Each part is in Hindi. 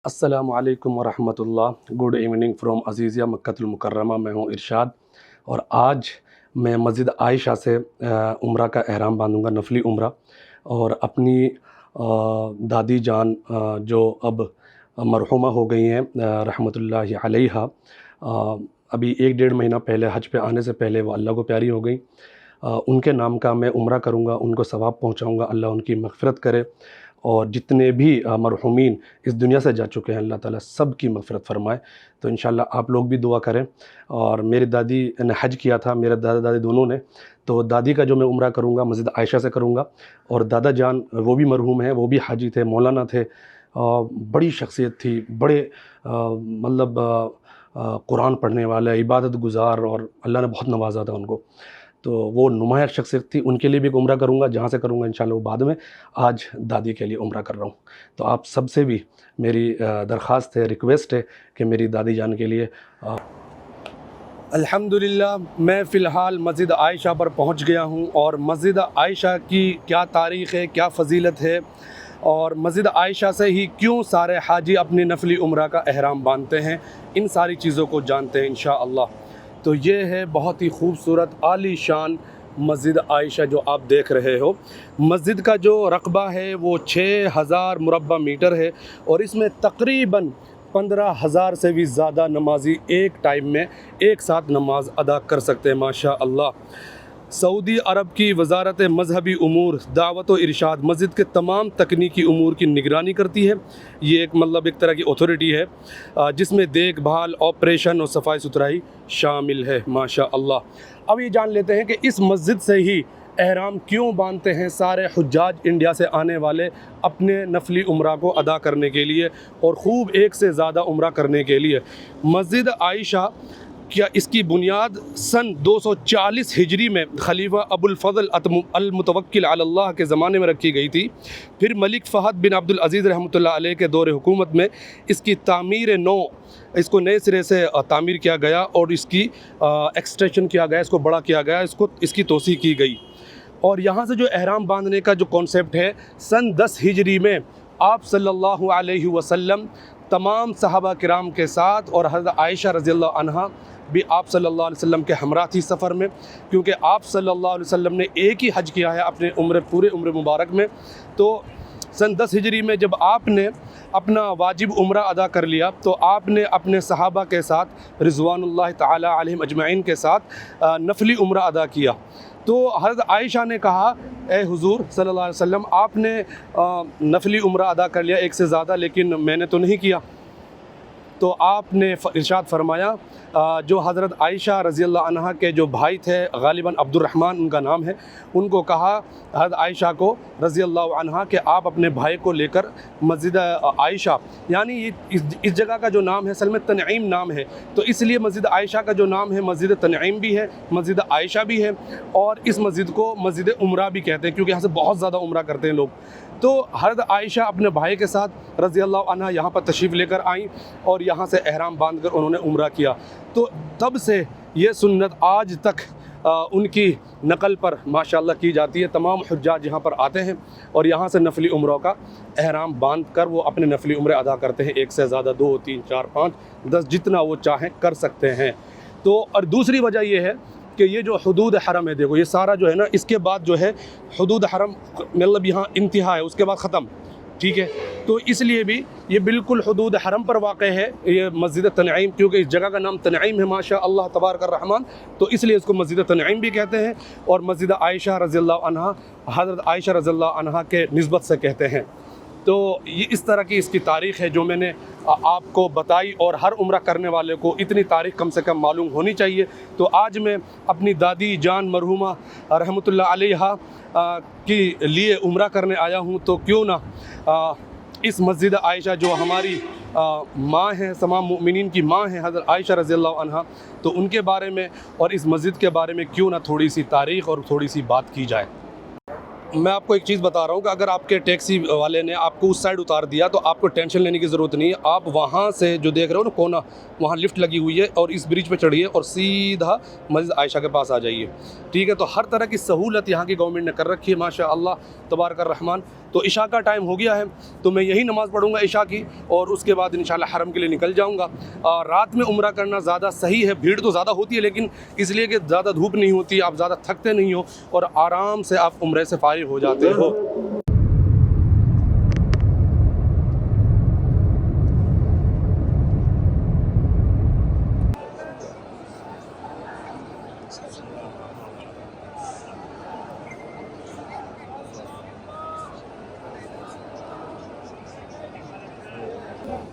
अस्सलामु अलैकुम वरहमतुल्लाह। गुड इवनिंग फ्रॉम अज़ीज़िया मक्कतुल मुकर्रमा। मैं हूँ इरशाद और आज मैं मस्जिद आयशा से उम्रा का एहराम बांधूँगा, नफली उम्रा। और अपनी दादी जान जो अब मरहुमा हो गई हैं रहमतुल्लाहि अलैहा, अभी 1 डेढ़ महीना पहले हज पे आने से पहले वो अल्लाह को प्यारी हो गई। उनके नाम का मैं उम्रा करूँगा, उनको सवाब पहुँचाऊँगा। अल्लाह उनकी मग़फ़िरत करे और जितने भी मरहुमीन इस दुनिया से जा चुके हैं अल्लाह ताला सब की मग़फ़िरत फ़रमाए। तो इंशाअल्लाह आप लोग भी दुआ करें। और मेरी दादी ने हज किया था, मेरे दादा दादी दोनों ने। तो दादी का जो मैं उम्रा करूँगा मस्जिद आयशा से करूँगा। और दादा जान वो भी मरहूम हैं, वो भी हाजी थे, मौलाना थे। बड़ी शख्सियत थी, बड़े मतलब कुरान पढ़ने वाले, इबादत गुज़ार, और अल्लाह ने बहुत नवाज़ा था उनको। तो वो नुमायाँ शख्सियत थी, उनके लिए भी एक उम्रा करूँगा, जहाँ से करूँगा इंशाअल्लाह वो बाद में। आज दादी के लिए उम्रा कर रहा हूँ। तो आप सबसे भी मेरी दरख्वास्त है, रिक्वेस्ट है कि मेरी दादी जान के लिए अल्हम्दुलिल्लाह मैं फ़िलहाल मस्जिद आयशा पर पहुँच गया हूँ। और मस्जिद आयशा की क्या तारीख़ है, क्या फ़जीलत है, और मस्जिद आयशा से ही क्यों सारे हाजी अपनी नफली उम्रा का एहराम बांधते हैं, इन सारी चीज़ों को जानते हैं इंशाअल्लाह। तो ये है बहुत ही खूबसूरत आली शान मस्जिद आयशा जो आप देख रहे हो। मस्जिद का जो रकबा है वो 6000 मुरब्बा मीटर है और इसमें तकरीबन 15,000 से भी ज़्यादा नमाजी एक टाइम में एक साथ नमाज अदा कर सकते हैं माशा अल्लाह। सऊदी अरब की वज़ारत मज़हबी उमूर दावत व इरशाद मस्जिद के तमाम तकनीकी उमूर की निगरानी करती है। ये एक तरह की अथॉरिटी है जिसमें देखभाल, ऑपरेशन और सफाई सुथराई शामिल है माशा अल्लाह। अब ये जान लेते हैं कि इस मस्जिद से ही एहराम क्यों बांधते हैं सारे हुज्जाज इंडिया से आने वाले अपने नफली उम्रा को अदा करने के लिए और ख़ूब एक से ज़्यादा उम्रा करने के लिए। मस्जिद आयशा क्या इसकी बुनियाद सन 240 हिजरी में खलीफा अबुल फ़ज़ल अल मुतवक्किल अलल्लाह के ज़माने में रखी गई थी। फिर मलिक फ़हद बिन अब्दुल अज़ीज़ रहमतुल्लाह अलैह के दौर हुकूमत में इसकी तामीर नौ, इसको नए सिरे से तामीर किया गया और इसकी एक्सटेंशन किया गया, इसको बड़ा किया गया, इसकी तोसी की गई। और यहाँ से जो एहराम बांधने का जो कॉन्सेप्ट है, सन 10 हिजरी में आप सल्लल्लाहु अलैहि वसल्लम तमाम सहाबा किराम के साथ और हज़रत आयशा रज़ियल्लाहु अन्हा भी आप सल्लल्लाहु अलैहि वसल्लम के हमरा थी सफ़र में, क्योंकि आप सल्लल्लाहु अलैहि वसल्लम ने एक ही हज किया है अपने पूरे उम्र मुबारक में। तो सन 10 हिजरी में जब आपने अपना वाजिब उम्रा अदा कर लिया तो आपने अपने सहाबा के साथ रिज़वानुल्लाह ताला अलैहिम अजमईन के साथ नफली उम्रा अदा किया। तो हज़रत आयशा ने कहा, ए हुज़ूर सल्लल्लाहु अलैहि वसल्लम, आपने नफली उम्रा अदा कर लिया एक से ज़्यादा, लेकिन मैंने तो नहीं किया। तो आपने इरशाद फरमाया, जो हज़रत आयशा रज़ियल्लाहु अन्हा के जो भाई थे, गालिबन अब्दुर्रहमान उनका नाम है, उनको कहा हज़रत आयशा को रज़ियल्लाहु अन्हा कि आप अपने भाई को लेकर मस्जिद आयशा, यानी इस जगह का जो नाम है असल में तनईम नाम है, तो इसलिए मस्जिद आयशा का जो नाम है मस्जिद तनईम भी है, मस्जिद आयशा भी है। और इस मस्जिद को मस्जिद उम्रा भी कहते हैं क्योंकि यहाँ से बहुत ज़्यादा उम्रा करते हैं लोग। तो हज़रत आयशा अपने भाई के साथ रज़ियल्लाहु अन्हा यहाँ पर तशरीफ़ लेकर आईं और यहाँ से एहराम बांध कर उन्होंने उम्रा किया। तो तब से ये सुन्नत आज तक उनकी नकल पर माशाअल्लाह की जाती है। तमाम हुज्जाज यहाँ पर आते हैं और यहाँ से नफली उम्रों का एहराम बांध कर वो अपने नफली उम्रे अदा करते हैं, एक से ज़्यादा, 2, 3, 4, 5, 10 जितना वो चाहें कर सकते हैं। तो और दूसरी वजह ये है कि ये जो हुदूद हरम है, देखो ये सारा जो है ना, इसके बाद जो है हुदूद हरम मतलब यहाँ इंतहा है, उसके बाद ख़त्म, ठीक है। तो इसलिए भी ये बिल्कुल हुदूद हरम पर वाक़ है ये मस्जिद तनईम, क्योंकि इस जगह का नाम तनईम है माशा अल्लाह तबारक रहमान, तो इसलिए इसको मस्जिद तनईम भी कहते हैं। और मस्जिद आयशा रज़ियल्लाहु अन्हा हज़रत आयशा रज़ियल्लाहु अन्हा के निस्बत से कहते हैं। तो ये इस तरह की इसकी तारीख़ है जो मैंने आपको बताई, और हर उम्रा करने वाले को इतनी तारीख़ कम से कम मालूम होनी चाहिए। तो आज मैं अपनी दादी जान मरहुमा रहमतुल्लाह अलैहा के लिए उम्रा करने आया हूँ, तो क्यों ना इस मस्जिद आयशा जो हमारी माँ हैं, तमाम मोमिनीन की माँ हैं हज़रत आयशा रज़ियल्लाहु अन्हा, तो उनके बारे में और इस मस्जिद के बारे में क्यों ना थोड़ी सी तारीख़ और थोड़ी सी बात की जाए। मैं आपको एक चीज़ बता रहा हूँ कि अगर आपके टैक्सी वाले ने आपको उस साइड उतार दिया तो आपको टेंशन लेने की ज़रूरत नहीं है। आप वहाँ से जो देख रहे हो ना कोना, वहाँ लिफ्ट लगी हुई है और इस ब्रिज पे चढ़िए और सीधा मस्जिद आयशा के पास आ जाइए। ठीक है, तो हर तरह की सहूलत यहाँ की गवर्नमेंट ने कर रखी है माशाअल्लाह तबारक रहमान। तो इशा का टाइम हो गया है, तो मैं यही नमाज़ पढ़ूँगा इशा की और उसके बाद इंशाल्लाह हरम के लिए निकल जाऊँगा। रात में उम्रा करना ज़्यादा सही है। भीड़ तो ज़्यादा होती है लेकिन इसलिए कि ज़्यादा धूप नहीं होती, आप ज़्यादा थकते नहीं हो और आराम से आप उम्रे से फारिग हो जाते हो।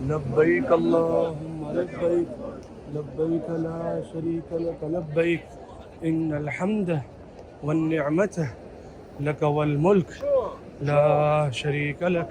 लब्बैक अल्लाहुम्मा लब्बैक लब्बैक ला शरीक लक लब्बैक इन्नल हम्द वन निअमत लक वल मुल्क ला शरीक लक।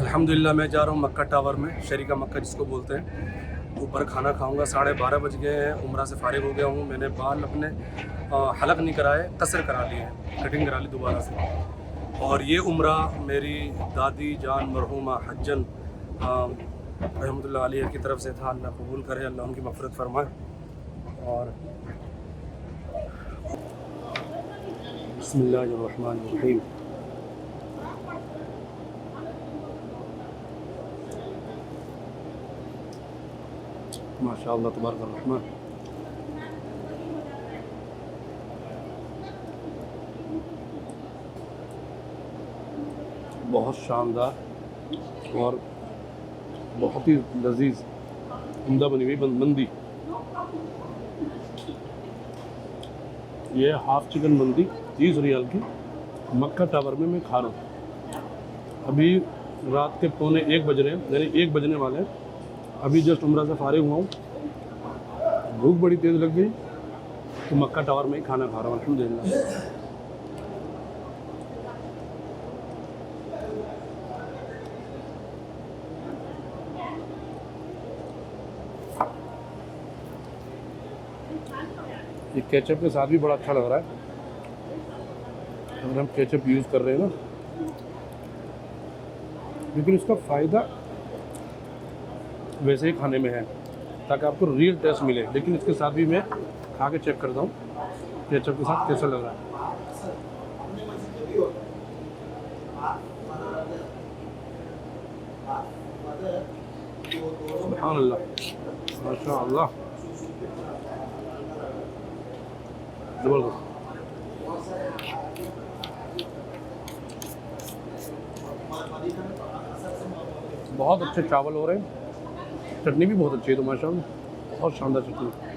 अल्हम्दुलिल्लाह मैं जा रहा हूँ मक्का टावर में, शरीका मक्का जिसको बोलते हैं। ऊपर खाना खाऊंगा। 12:30 बज गए हैं, उम्रा से फारिग हो गया हूँ। मैंने बाल अपने हलक नहीं कराए, कसर करा लिए हैं, कटिंग करा ली दोबारा से। और ये उम्रा मेरी दादी जान मरहूमा हज्जन रहमतुल्लाह अलैहा की तरफ से था। अल्लाह कबूल करे, अल्लाह उनकी मग़फ़िरत फरमाए। और बिस्मिल्लाहिर्रहमानिर्रहीम। माशाअल्लाह तबारक रहमान। बहुत शानदार और बहुत ही लजीज उम्दा बनी हुई मंदी। ये हाफ चिकन मंदी 30 रियाल की मक्का टावर में मैं खा रहा हूँ। अभी रात के 1:45 बज रहे हैं, यानी 1 बजने वाले हैं। अभी जस्ट उम्रा से फारिग हुआ हूँ, भूख बड़ी तेज़ लग गई तो मक्का टावर में ही खाना खा रहा हूँ अल्हम्दुलिल्लाह। ये केचप के साथ भी बड़ा अच्छा लग रहा है। अगर हम केचप यूज़ कर रहे हैं ना, लेकिन इसका फ़ायदा वैसे ही खाने में है ताकि आपको रियल टेस्ट मिले। लेकिन इसके साथ भी मैं खा के चेक करता हूँ केचप के साथ कैसा लग रहा है। सुभान अल्लाह, माशाअल्लाह, ज़बरदस्त। बहुत अच्छे चावल हो रहे हैं, चटनी भी बहुत अच्छी है तो माशाअल्लाह बहुत शानदार चटनी।